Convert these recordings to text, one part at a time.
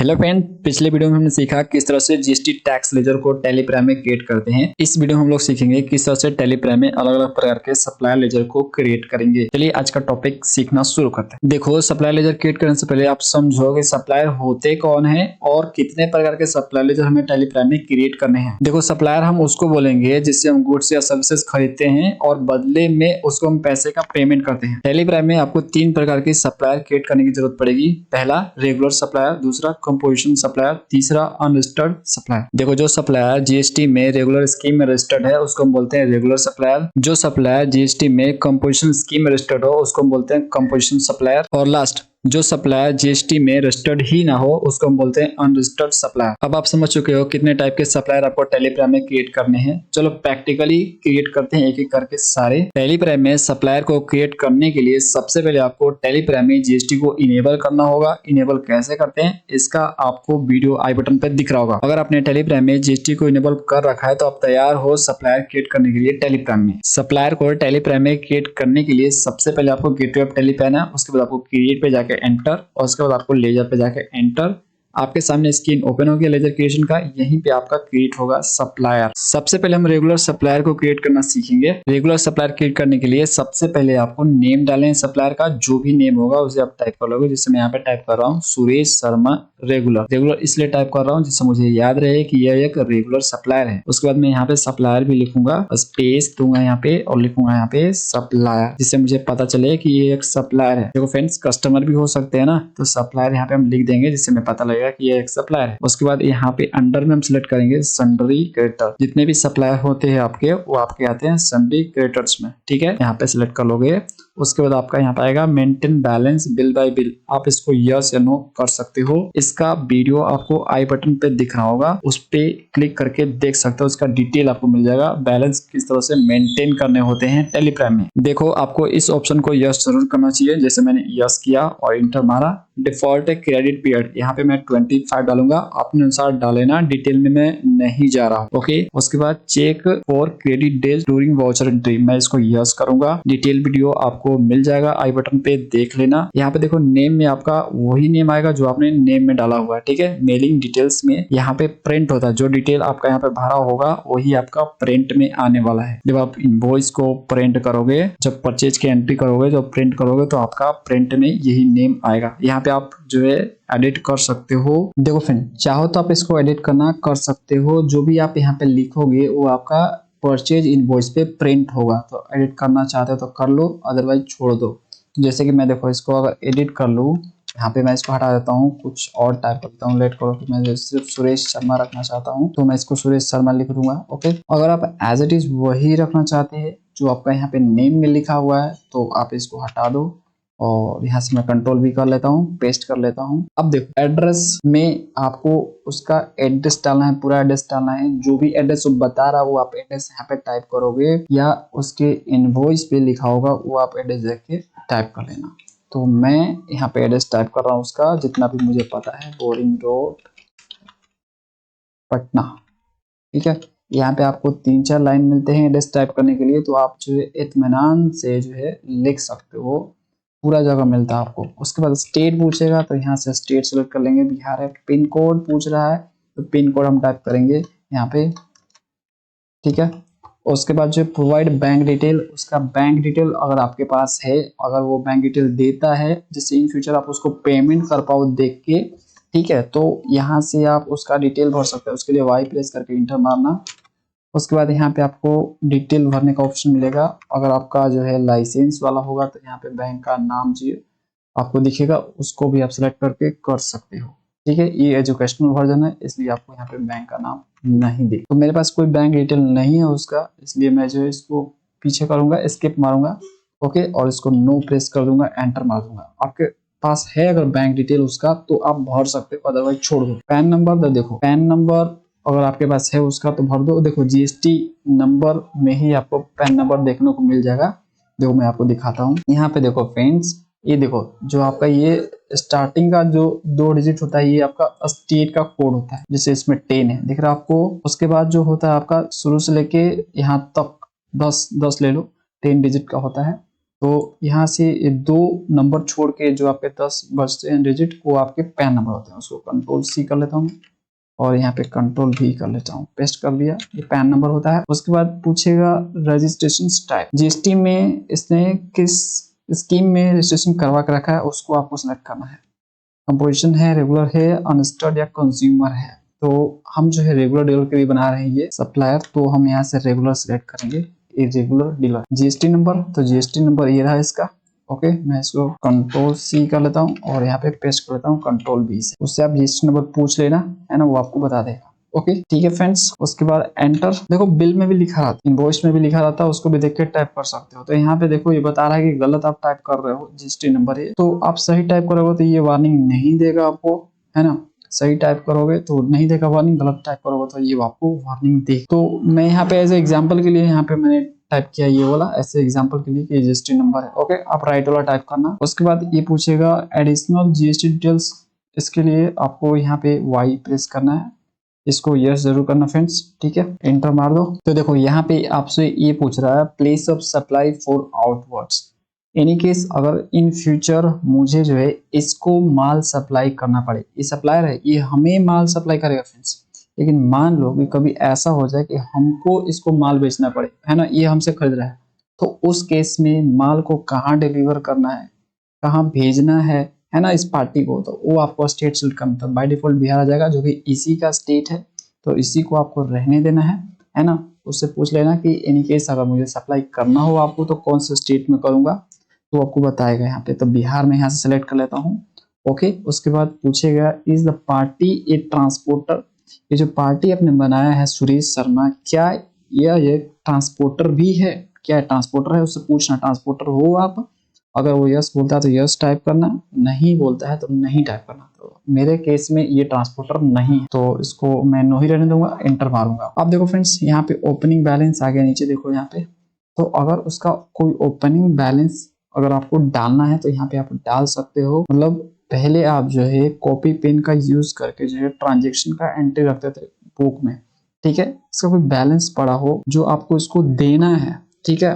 Hello friend, पिछले video में हमने सीखा किस तरह से जीएसटी टैक्स लेजर को टेलीप्राइम में क्रिएट करते हैं। इस वीडियो में हम लोग सीखेंगे किस तरह से टेलीप्राइम में अलग अलग प्रकार के सप्लायर लेजर को क्रिएट करेंगे। चलिए आज का टॉपिक सीखना शुरू करते हैं। देखो, सप्लायर लेजर क्रिएट करने से पहले आप समझो कि सप्लायर होते कौन है और कितने प्रकार के सप्लायर लेजर हमें टेलीप्राइम में क्रिएट करने हैं। देखो, सप्लायर हम उसको बोलेंगे जिससे हम गुड्स या सर्विसेज खरीदते हैं और बदले में उसको हम पैसे का पेमेंट करते हैं। टेलीप्राइम में आपको 3 प्रकार की सप्लायर क्रिएट करने की जरूरत पड़ेगी। पहला रेगुलर सप्लायर, दूसरा कंपोजिशन सप्लायर, तीसरा अनरजिस्टर्ड सप्लायर। देखो, जो सप्लायर जीएसटी में रेगुलर स्कीम में रजिस्टर्ड है उसको हम बोलते हैं रेगुलर सप्लायर। जो सप्लायर जीएसटी में कंपोजिशन स्कीम में रजिस्टर्ड हो उसको हम बोलते हैं कंपोजिशन सप्लायर। और लास्ट, जो सप्लायर जीएसटी में रजिस्टर्ड ही ना हो उसको हम बोलते हैं अनरजिस्टर्ड सप्लायर। अब आप समझ चुके हो कितने टाइप के सप्लायर आपको टेलीप्राइम में क्रिएट करने हैं। चलो प्रैक्टिकली क्रिएट करते हैं एक एक करके सारे। टेलीप्राइम में सप्लायर को क्रिएट करने के लिए सबसे पहले आपको टेलीप्राइम में जीएसटी को इनेबल करना होगा। इनेबल कैसे करते हैं इसका आपको वीडियो आई बटन पे दिख रहा होगा। अगर आपने टेलीप्राइम में जीएसटी को इनेबल कर रखा है तो आप तैयार हो सप्लायर क्रिएट करने के लिए टेलीप्राइम में। सप्लायर को टेलीप्राइम में क्रिएट करने के लिए सबसे पहले आपको गेटवे ऑफ टेलीप्राइम है, उसके बाद आपको क्रिएट पे जाकर एंटर और उसके बाद आपको लेजर पे जाकर एंटर। आपके सामने स्क्रीन ओपन होगी लेजर क्रिएशन का। यहीं पे आपका क्रिएट होगा सप्लायर। सबसे पहले हम रेगुलर सप्लायर को क्रिएट करना सीखेंगे। रेगुलर सप्लायर क्रिएट करने के लिए सबसे पहले आपको नेम डालें सप्लायर का। जो भी नेम होगा उसे आप टाइप कर लोगे। जैसे मैं यहाँ पे टाइप कर रहा हूँ सुरेश शर्मा रेगुलर। रेगुलर इसलिए टाइप कर रहा हूँ जिससे मुझे याद रहे कि यह एक रेगुलर सप्लायर है। उसके बाद मैं यहाँ पे सप्लायर भी लिखूंगा, स्पेस दूंगा यहाँ पे और लिखूंगा यहाँ पे सप्लायर, जिससे मुझे पता चले कि ये एक सप्लायर है। देखो फ्रेंड्स, कस्टमर भी हो सकते हैं ना, तो सप्लायर यहाँ पे हम लिख देंगे जिससे हमें पता लगेगा कि ये एक सप्लायर है। उसके बाद यहाँ पे अंडर में हम सिलेक्ट करेंगे सन्ड्री क्रेडिटर। जितने भी सप्लायर होते हैं आपके वो आपके आते हैं सन्ड्री क्रेडिटर्स में। ठीक है, यहाँ पे सिलेक्ट कर लोगे। उसके बाद आपका यहाँ पे आएगा maintain balance bill bye bill. आप इसको यस या नो कर सकते हो। इसका वीडियो आपको आई बटन पे दिख रहा होगा, उस पे क्लिक करके देख सकते हो। उसका डिटेल आपको मिल जाएगा, बैलेंस किस तरह से मेंटेन करने होते हैं टेलीप्राइम में। देखो, आपको इस ऑप्शन को यस जरूर करना चाहिए। जैसे मैंने यस किया और इंटर मारा। डिफॉल्ट क्रेडिट पीरियड यहाँ पे मैं 25 डालूंगा, अपने अनुसार डालेना, डिटेल में मैं नहीं जा रहा हूँ। ओके, उसके बाद check for credit days during voucher entry, मैं इसको यस करूंगा। डिटेल वीडियो आपको मिल जाएगा आई बटन पे, देख लेना। यहाँ पे देखो नेम में आपका वही नेम आएगा जो आपने नेम में डाला हुआ है। ठीक है, मेलिंग डिटेल्स में यहाँ पे प्रिंट होता है। जो डिटेल आपका यहाँ पे भरा होगा वही आपका प्रिंट में आने वाला है। जब आप इनवॉइस को प्रिंट करोगे, जब परचेज की एंट्री करोगे, जब प्रिंट करोगे तो आपका प्रिंट में यही नेम आएगा। यहाँ पे आप जो है एडिट कर सकते हो। देखो फ्रेंड, चाहो तो आप इसको एडिट करना कर सकते हो। जो भी आप यहाँ पे लिखोगे वो आपका परचेज इनवॉइस पे प्रिंट होगा। तो एडिट करना चाहते हो तो कर लो, अदरवाइज छोड़ दो। तो जैसे कि मैं देखो इसको अगर एडिट कर लूँ, यहाँ पे मैं इसको हटा देता हूँ, कुछ और टाइप करता हूँ। लेट करो कि मैं सिर्फ सुरेश शर्मा रखना चाहता हूँ तो मैं इसको सुरेश शर्मा लिख दूंगा। ओके, अगर आप एज इट इज वही रखना चाहते हैं जो आपका यहाँ पे नेम में लिखा हुआ है तो आप इसको हटा दो। और यहाँ से मैं कंट्रोल भी कर लेता हूँ, पेस्ट कर लेता हूँ। अब देखो, एड्रेस में आपको उसका एड्रेस डालना है, पूरा एड्रेस डालना है। जो भी एड्रेस वो बता रहा है वो आप एड्रेस यहाँ पे टाइप करोगे, या उसके इनवॉइस पे लिखा होगा वो आप एड्रेस देख के टाइप कर लेना। तो मैं यहाँ पे एड्रेस टाइप कर रहा हूँ उसका, जितना भी मुझे पता है, बोरिंग रोड पटना। ठीक है, यहाँ पे आपको 3-4 लाइन मिलते हैं एड्रेस टाइप करने के लिए, तो आप जो है इत्मीनान से जो है लिख सकते हो। पूरा जगह मिलता है आपको। उसके बाद स्टेट पूछेगा तो यहाँ से स्टेट सेलेक्ट कर लेंगे, बिहार है। पिन कोड पूछ रहा है तो पिन कोड हम टाइप करेंगे यहाँ पे। ठीक है, उसके बाद जो प्रोवाइड बैंक डिटेल, उसका बैंक डिटेल अगर आपके पास है, अगर वो बैंक डिटेल देता है जिससे इन फ्यूचर आप उसको पेमेंट कर पाओ देख के, ठीक है, तो यहाँ से आप उसका डिटेल भर सकते हैं। उसके लिए वाई प्रेस करके इंटर मारना। उसके बाद यहाँ पे आपको डिटेल भरने का ऑप्शन मिलेगा। अगर आपका जो है लाइसेंस वाला होगा तो यहाँ पे बैंक का नाम जो आपको दिखेगा उसको भी आप सिलेक्ट करके कर सकते हो। ठीक है, ये एजुकेशनल वर्जन है इसलिए आपको यहाँ पे बैंक का नाम नहीं दिख। तो मेरे पास कोई बैंक डिटेल नहीं है उसका, इसलिए मैं जो है इसको पीछे करूंगा, एस्केप मारूंगा। ओके, और इसको नो प्रेस कर दूंगा, एंटर मार दूंगा। आपके पास है अगर बैंक डिटेल उसका तो आप भर सकते हो, अदरवाइज छोड़ दो। पैन नंबर, देखो पैन नंबर अगर आपके पास है उसका तो भर दो। देखो जीएसटी नंबर में ही आपको पैन नंबर देखने को मिल जाएगा। देखो मैं आपको दिखाता हूँ। यहाँ पे देखो फ्रेंड्स, ये देखो जो आपका ये स्टार्टिंग का जो 2 डिजिट होता है ये आपका स्टेट का कोड होता है, जैसे इसमें 10 है दिख रहा है आपको। उसके बाद जो होता है आपका शुरू से लेके यहाँ तक 10 ले लो, 10 डिजिट का होता है। तो यहाँ से ये 2 नंबर छोड़ के जो आपके 10 बचते हैं डिजिट, वो आपके पैन नंबर होते हैं। उसको कंट्रोल सी कर लेता हूँ और यहाँ पे कंट्रोल भी कर लेता हूँ, पेस्ट कर दिया, ये पैन नंबर होता है। उसके बाद पूछेगा रजिस्ट्रेशन टाइप, जीएसटी में इसने किस स्कीम में रजिस्ट्रेशन करवा के रखा है उसको आपको सिलेक्ट करना है। कंपोजिशन है, रेगुलर है, अनस्टर्ड या कंज्यूमर है। तो हम जो है रेगुलर डीलर के लिए बना रहे हैं ये सप्लायर, तो हम यहाँ से रेगुलर सिलेक्ट करेंगे, इरेगुलर डीलर। जीएसटी नंबर, तो जीएसटी नंबर ये रहा इसका। ओके, मैं इसको कंट्रोल सी कर लेता हूँ और यहाँ पे पेस्ट कर लेता हूँ कंट्रोल बी से। उससे आप जीएसटी नंबर पूछ लेना, है ना, वो आपको बता देगा। ओके ठीक है फ्रेंड्स। उसके बाद एंटर, देखो बिल में भी लिखा रहता है, इनवॉइस में भी लिखा रहता है, उसको भी देख के टाइप कर सकते हो। तो यहाँ पे देखो ये बता रहा है कि गलत आप टाइप कर रहे हो जीएसटी नंबर है, तो आप सही टाइप करोगे तो ये वार्निंग नहीं देगा आपको, है ना। सही टाइप करोगे तो नहीं देगा वार्निंग, गलत टाइप करोगे तो ये आपको वार्निंग दे। तो मैं यहाँ पे एज एग्जाम्पल के लिए यहाँ पे मैंने टाइप किया ये वाला, ऐसे एग्जांपल के लिए कि जीएसटी नंबर है। ओके, आप राइट वाला टाइप करना। उसके बाद ये पूछेगा एडिशनल जीएसटी डिटेल्स, इसके लिए आपको यहाँ पे वाई प्रेस करना है, इसको यस जरूर करना फ्रेंड्स। ठीक है, एंटर मार दो। तो देखो यहाँ पे आपसे ये पूछ रहा है place of supply for outwards. Any case अगर इन फ्यूचर मुझे जो है इसको माल सप्लाई करना पड़े, ये सप्लायर है, ये हमें माल सप्लाई करेगा फ्रेंड्स, लेकिन मान लो कि कभी ऐसा हो जाए कि हमको इसको माल बेचना पड़े, है ना, ये हमसे खरीद रहा है, तो उस केस में माल को कहाँ डिलीवर करना है, कहाँ भेजना है ना, इस पार्टी को, तो वो आपको स्टेट सिलेक्ट करना था। बाय डिफॉल्ट बिहार आ जाएगा, जो कि इसी का स्टेट है, तो इसी को आपको रहने देना है ना। उससे पूछ लेना कि इन केस अगर मुझे सप्लाई करना हो आपको तो कौन से स्टेट में करूंगा, तो आपको बताएगा यहाँ पे। तो बिहार में यहाँ से सेलेक्ट कर लेता हूँ। ओके, उसके बाद पूछेगा is the party A transporter, ये जो पार्टी आपने बनाया है सुरेश शर्मा, क्या ये ट्रांसपोर्टर भी है, क्या ट्रांसपोर्टर है, उससे पूछना ट्रांसपोर्टर हो आप। अगर वो यस बोलता है तो यस टाइप करना, नहीं बोलता है तो नहीं टाइप करना। तो मेरे केस में ये ट्रांसपोर्टर नहीं है, तो इसको मैं नो ही रहने दूंगा, एंटर मारूंगा। अब देखो फ्रेंड्स यहाँ पे ओपनिंग बैलेंस आ गया नीचे, देखो यहाँ पे। तो अगर उसका कोई ओपनिंग बैलेंस अगर आपको डालना है तो यहाँ पे आप डाल सकते हो। मतलब पहले आप जो है कॉपी पेन का यूज करके जो है ट्रांजेक्शन का एंट्री रखते थे बुक में, ठीक है। इसका कोई बैलेंस पड़ा हो जो आपको इसको देना है, ठीक है,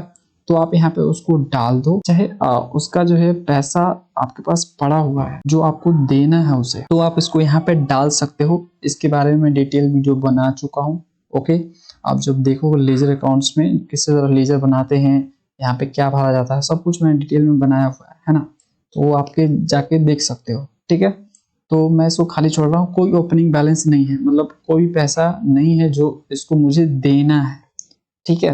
तो आप यहाँ पे उसको डाल दो। चाहे उसका जो है पैसा आपके पास पड़ा हुआ है जो आपको देना है उसे, तो आप इसको यहाँ पे डाल सकते हो। इसके बारे में डिटेल वीडियो बना चुका हूँ। ओके, आप जब देखोगे लेजर अकाउंट्स में किस तरह लेजर बनाते हैं, यहाँ पे क्या भरा जाता है, सब कुछ मैंने डिटेल में बनाया हुआ है ना, तो वो आपके जाके देख सकते हो। ठीक है, तो मैं इसको खाली छोड़ रहा हूँ, कोई ओपनिंग बैलेंस नहीं है, मतलब कोई पैसा नहीं है जो इसको मुझे देना है। ठीक है,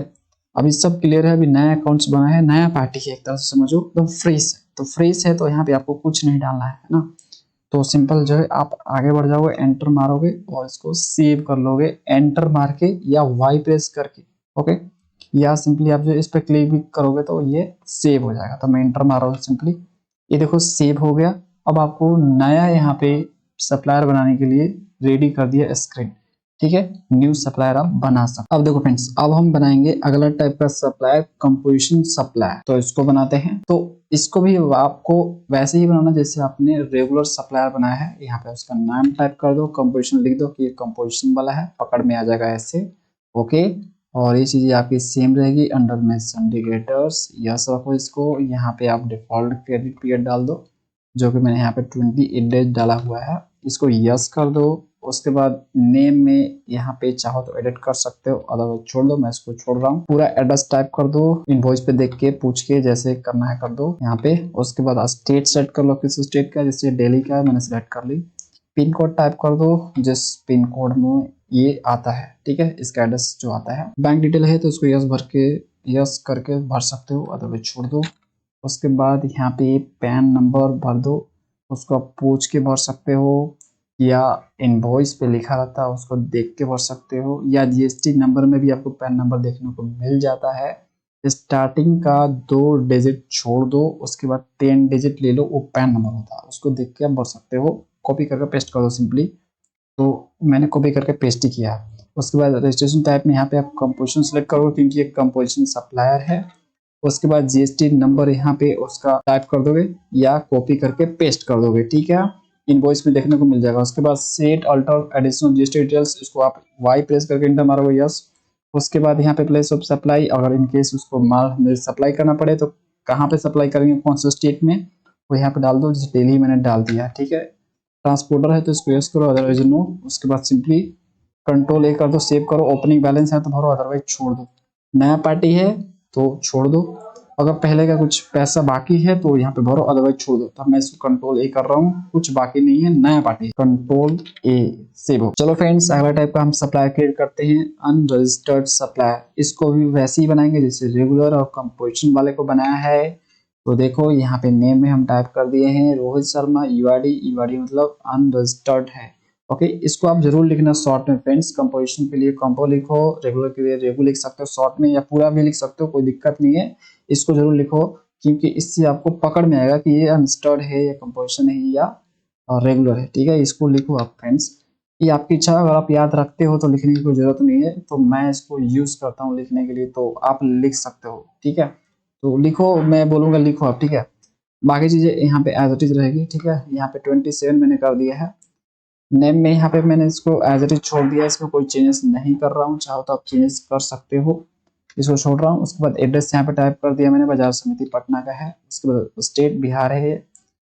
अभी सब क्लियर है। अभी नया अकाउंट्स बना है, नया पार्टी है, एक तरह से समझो एकदम फ्रेश है। तो फ्रेश है तो यहाँ पे आपको कुछ नहीं डालना है ना, तो सिंपल जो है आप आगे बढ़ जाओगे, एंटर मारोगे और इसको सेव कर लोगे, एंटर मार के या वाई प्रेस करके। ओके, या सिंपली आप जो इस पे क्लिक भी करोगे तो ये सेव हो जाएगा। तो मैं एंटर मार रहा हूँ सिंपली, ये देखो सेव हो गया। अब आपको नया यहाँ पे सप्लायर बनाने के लिए रेडी कर दिया स्क्रीन। ठीक है, न्यू सप्लायर आप बना सकते। अब देखो फ्रेंड्स, अब हम बनाएंगे अगला टाइप का सप्लायर, कंपोजिशन सप्लायर। तो इसको बनाते हैं। तो इसको भी आपको वैसे ही बनाना जैसे आपने रेगुलर सप्लायर बनाया है। यहाँ पे उसका नाम टाइप कर दो, कंपोजिशन लिख दो कि ये कंपोजिशन वाला है, पकड़ में आ जाएगा ऐसे। ओके, और ये चीजें आपकी सेम रहेगी। अंडर में इंडिकेटर्स यस रखो इसको। यहाँ पे आप डिफॉल्ट क्रेडिट पीरियड डाल दो, जो कि मैंने यहाँ पे 28 डेज डाला हुआ है, इसको यस कर दो। उसके बाद नेम में यहाँ पे चाहो तो एडिट कर सकते हो, अदरवाइज छोड़ दो, मैं इसको छोड़ रहा हूँ। पूरा एड्रेस टाइप कर दो, इनवॉइस पे देख के पूछ के जैसे करना है कर दो यहाँ पे। उसके बाद स्टेट सेट कर लो, किस स्टेट का, जैसे दिल्ली का है मैंने सेलेक्ट कर ली। पिन कोड टाइप कर दो, जिस पिन कोड में ये आता है, ठीक है, इसका एड्रेस जो आता है। बैंक डिटेल है तो इसको यस भर के यस करके भर सकते हो, अदरवाइज छोड़ दो। उसके बाद यहाँ पे पैन नंबर भर दो, उसको आप पूछ के भर सकते हो, या इनवॉइस पे लिखा रहता है उसको देख के भर सकते हो, या जीएसटी नंबर में भी आपको पैन नंबर देखने को मिल जाता है। स्टार्टिंग का 2 डिजिट छोड़ दो, उसके बाद 10 डिजिट ले लो, वो पैन नंबर होता है, उसको देख के आप भर सकते हो। कॉपी करके पेस्ट कर दो सिंपली, तो मैंने कॉपी करके पेस्ट ही किया। उसके बाद रजिस्ट्रेशन टाइप में यहाँ पे आप कंपोजिशन सेलेक्ट करो, क्योंकि एक कंपोजिशन सप्लायर है। उसके बाद जीएसटी नंबर यहाँ पे उसका टाइप कर दोगे या कॉपी करके पेस्ट कर दोगे, ठीक है, इनवॉइस में देखने को मिल जाएगा। उसके बाद set alter additional GST details, इसको आप वाई प्रेस करके एंटर मारोगे, यस। उसके बाद यहाँ पे प्लेस ऑफ सप्लाई, अगर इन केस उसको माल हमें सप्लाई करना पड़े तो कहाँ पे सप्लाई करेंगे, कौन से स्टेट में, वो यहाँ पे डाल दो। जैसे दिल्ली मैंने डाल दिया, ठीक है। ट्रांसपोर्टर है तो इसको यस करो, अदरवाइज नो। उसके बाद सिंपली कंट्रोल ए कर दो, सेव करो। ओपनिंग बैलेंस है तो भरो, अदरवाइज छोड़ दो। नया पार्टी है तो छोड़ दो। अगर पहले का कुछ पैसा बाकी है तो यहाँ पे भरो, अदरवाइज छोड़ दो। तो मैं इसको कंट्रोल ए कर रहा हूँ, कुछ बाकी नहीं है, नया पार्टी, कंट्रोल ए, सेव हो। चलो फ्रेंड्स, अगला टाइप का हम सप्लायर क्रिएट करते हैं, अनरजिस्टर्ड सप्लायर। इसको भी वैसे ही बनाएंगे जैसे रेगुलर और कंपोजिशन वाले को बनाया है। तो देखो यहाँ पे नेम में हम टाइप कर दिए हैं रोहित शर्मा, यूआईडी। यूआईडी मतलब अनरजिस्टर्ड है, ओके। इसको आप जरूर लिखना शॉर्ट में फ्रेंड्स। कंपोजिशन के लिए कंपो लिखो, रेगुलर के लिए रेगुलर लिख सकते हो शॉर्ट में, या पूरा भी लिख सकते हो, कोई दिक्कत नहीं है। इसको जरूर लिखो क्योंकि इससे आपको पकड़ में आएगा कि ये अनस्टर्ड है या कंपोजिशन है या रेगुलर है, ठीक है। इसको लिखो आप फ्रेंड्स, ये आपकी इच्छा। अगर आप याद रखते हो तो लिखने की कोई जरूरत नहीं है, तो मैं इसको यूज करता हूँ लिखने के लिए, तो आप लिख सकते हो, ठीक है। तो लिखो, मैं बोलूंगा लिखो आप, ठीक है। बाकी चीजें यहाँ पे एज इट इज रहेगी, ठीक है। यहाँ पे 27 मैंने कर दिया है। नेम में यहाँ पे मैंने इसको एज इट इज छोड़ दिया, इसमें कोई चेंजेस नहीं कर रहा हूँ। चाहो तो आप चेंजेस कर सकते हो, इसको छोड़ रहा हूँ। उसके बाद एड्रेस यहाँ पे टाइप कर दिया मैंने, बाजार समिति पटना का है। उसके बाद स्टेट बिहार है,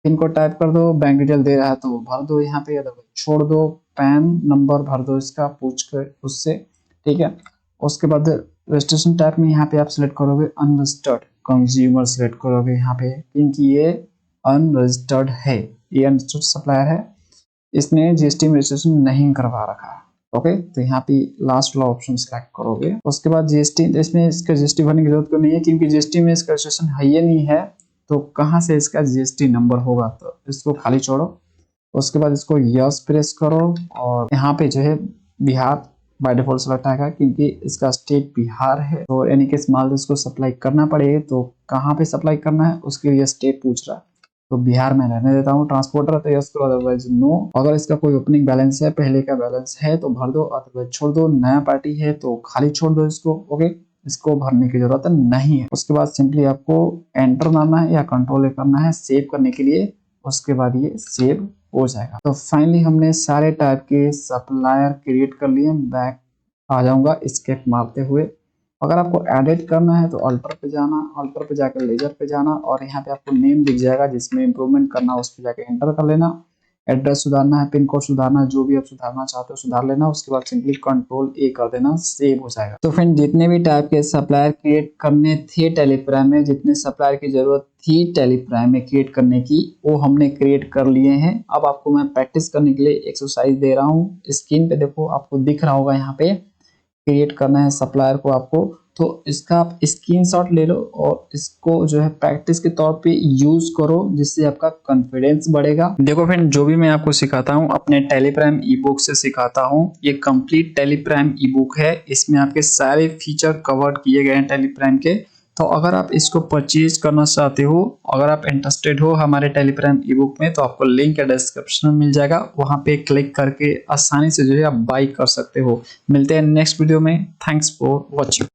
पिन कोड टाइप कर दो। बैंक डिटेल दे रहा है तो भर दो यहाँ पे, छोड़ दो। पैन नंबर भर दो इसका, पूछ कर उससे, ठीक है। उसके बाद रजिस्ट्रेशन टाइप में यहाँ पे आप सिलेक्ट करोगे अनरजिस्टर्ड कंज्यूमर, सिलेक्ट करोगे यहाँ पे, क्योंकि ये अनरजिस्टर्ड है, ये अनरजिस्टर्ड सप्लायर है, इसने जीएसटी में रजिस्ट्रेशन नहीं करवा रखा है, ओके। तो यहाँ पे लास्ट वाला ऑप्शन सिलेक्ट करोगे। उसके बाद जीएसटी, इसमें इसका जीएसटी भरने की जरूरत नहीं है क्योंकि जीएसटी में इसका रजिस्ट्रेशन है ही नहीं है, तो कहाँ से इसका जीएसटी नंबर होगा, तो इसको खाली छोड़ो। उसके बाद इसको यस प्रेस करो और यहाँ पे जो है बिहार बाय डिफॉल्ट सेलेक्ट आएगा क्योंकि इसका स्टेट बिहार है। तो यानी कि माल इसको सप्लाई करना पड़ेगा, तो कहाँ पे सप्लाई करना है उसके लिए स्टेट पूछ रहा है, तो बिहार में रहने देता हूँ। ट्रांसपोर्टर है तो यस करो, अदरवाइज नो। अगर इसका कोई ओपनिंग बैलेंस है, पहले का बैलेंस है तो भर दो, अदरवाइज छोड़ दो। नया पार्टी है तो खाली छोड़ दो इसको, ओके। इसको भरने की जरूरत नहीं है। उसके बाद सिंपली आपको एंटर मारना है या कंट्रोल करना है सेव करने के लिए। उसके बाद ये सेव हो जाएगा। तो फाइनली हमने सारे टाइप के सप्लायर क्रिएट कर लिए। बैक आ जाऊंगा एस्केप मारते हुए। अगर आपको एडिट करना है तो अल्टर पे जाना, अल्टर पे जाकर लेजर पे जाना और यहाँ पे आपको नेम दिख जाएगा, जिसमें इंप्रूवमेंट करना उस पर जाकर एंटर कर लेना। एड्रेस सुधारना है, पिन कोड सुधारना, जो भी आप सुधारना चाहते हो सुधार लेना। उसके बाद सिंपली कंट्रोल ए कर देना, सेव हो जाएगा। तो फ्रेंड, जितने भी टाइप के सप्लायर क्रिएट करने थे टेलीप्राइम में, जितने सप्लायर की जरूरत थी टेलीप्राइम में क्रिएट करने की, वो हमने क्रिएट कर लिए हैं। अब आपको मैं प्रैक्टिस करने के लिए एक्सरसाइज दे रहा हूँ। स्क्रीन पे देखो, आपको दिख रहा होगा यहाँ पे क्रिएट करना है सप्लायर को आपको, तो इसका आप स्क्रीनशॉट ले लो और इसको जो है प्रैक्टिस के तौर पे यूज करो, जिससे आपका कॉन्फिडेंस बढ़ेगा। देखो फ्रेंड, जो भी मैं आपको सिखाता हूँ अपने टेलीप्राइम ई बुक से सिखाता हूँ। ये कंप्लीट टेलीप्राइम ई बुक है, इसमें आपके सारे फीचर कवर किए गए हैं टेलीप्राइम के। तो अगर आप इसको परचेज करना चाहते हो, अगर आप इंटरेस्टेड हो हमारे टेलीप्राइम ई बुक में, तो आपको लिंक डिस्क्रिप्शन में मिल जाएगा, वहां पे क्लिक करके आसानी से जो है आप बाई कर सकते हो। मिलते हैं नेक्स्ट वीडियो में। Thanks for watching.